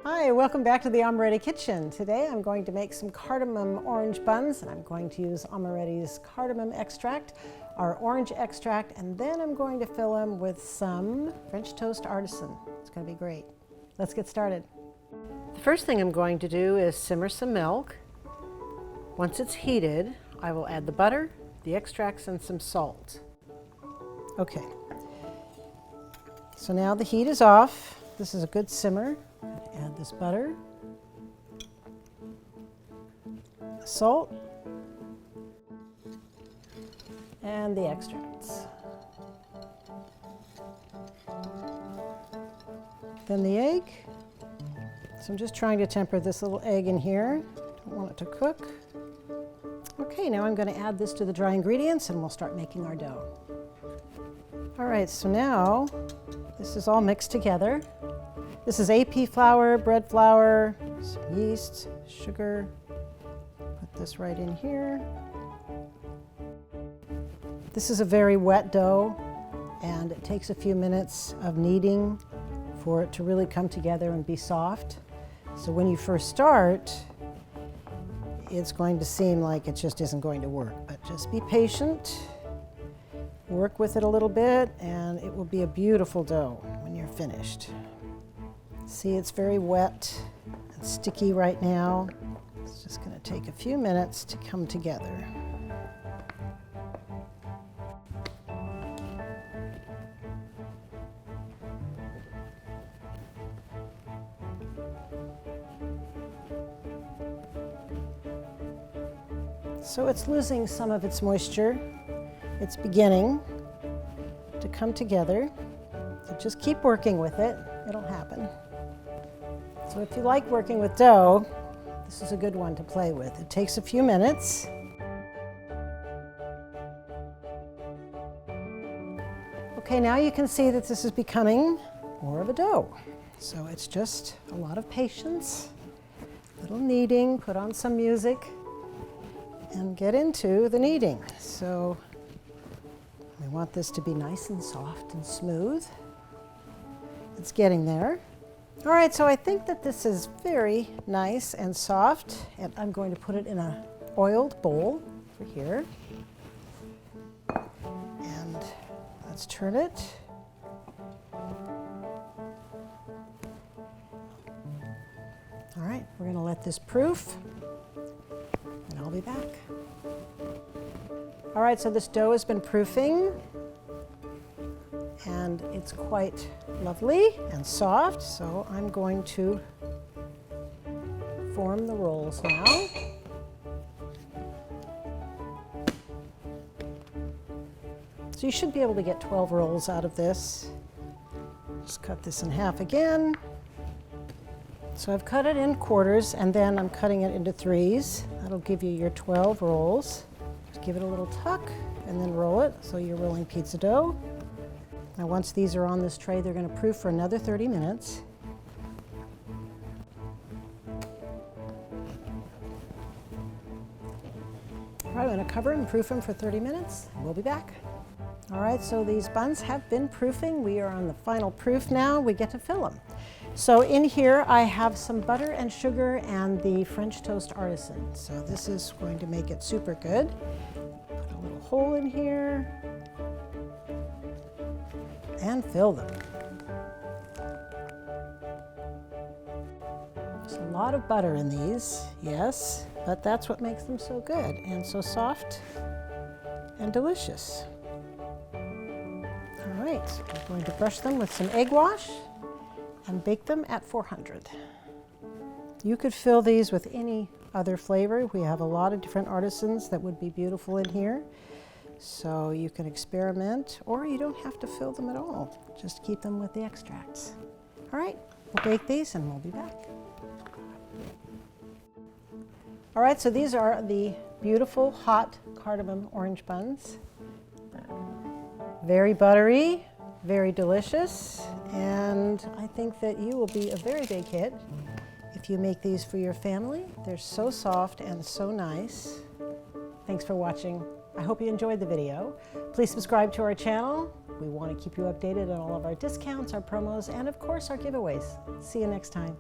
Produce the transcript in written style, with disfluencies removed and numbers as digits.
Hi, welcome back to the Amoretti kitchen. Today I'm going to make some cardamom orange buns, and I'm going to use Amoretti's cardamom extract, our orange extract, and then I'm going to fill them with some French toast artisan. It's going to be great. Let's get started. The first thing I'm going to do is simmer some milk. Once it's heated, I will add the butter, the extracts, and some salt. Okay, so now the heat is off. This is a good simmer. Add this butter, salt, and the extracts. Then the egg. So I'm just trying to temper this little egg in here. Don't want it to cook. Okay, now I'm going to add this to the dry ingredients and we'll start making our dough. All right, so now this is all mixed together. This is AP flour, bread flour, some yeast, sugar. Put this right in here. This is a very wet dough, and it takes a few minutes of kneading for it to really come together and be soft. So when you first start, it's going to seem like it just isn't going to work, but just be patient, work with it a little bit, and it will be a beautiful dough when you're finished. See, it's very wet and sticky right now. It's just going to take a few minutes to come together. So it's losing some of its moisture. It's beginning to come together. So just keep working with it. It'll happen. So if you like working with dough, this is a good one to play with. It takes a few minutes. Okay, now you can see that this is becoming more of a dough. So it's just a lot of patience, a little kneading, put on some music, and get into the kneading. So we want this to be nice and soft and smooth. It's getting there. All right, so I think that this is very nice and soft, and I'm going to put it in an oiled bowl over here. And let's turn it. All right, we're going to let this proof, and I'll be back. All right, so this dough has been proofing, and it's quite lovely and soft, so I'm going to form the rolls now. So you should be able to get 12 rolls out of this. Just cut this in half again. So I've cut it in quarters, and then I'm cutting it into threes. That'll give you your 12 rolls. Just give it a little tuck and then roll it, so you're rolling pizza dough. Now once these are on this tray, they're going to proof for another 30 minutes. All right, I'm going to cover and proof them for 30 minutes. We'll be back. All right, so these buns have been proofing. We are on the final proof now. We get to fill them. So in here I have some butter and sugar and the French toast artisan. So this is going to make it super good. Put a little hole in here. And fill them. There's a lot of butter in these, yes, but that's what makes them so good and so soft and delicious. All right, we're going to brush them with some egg wash and bake them at 400. You could fill these with any other flavor. We have a lot of different artisans that would be beautiful in here. So you can experiment, or you don't have to fill them at all. Just keep them with the extracts. All right, we'll bake these and we'll be back. All right, so these are the beautiful hot cardamom orange buns. Very buttery, very delicious, and I think that you will be a very big hit if you make these for your family. They're so soft and so nice. Thanks for watching. I hope you enjoyed the video. Please subscribe to our channel. We want to keep you updated on all of our discounts, our promos, and of course our giveaways. See you next time.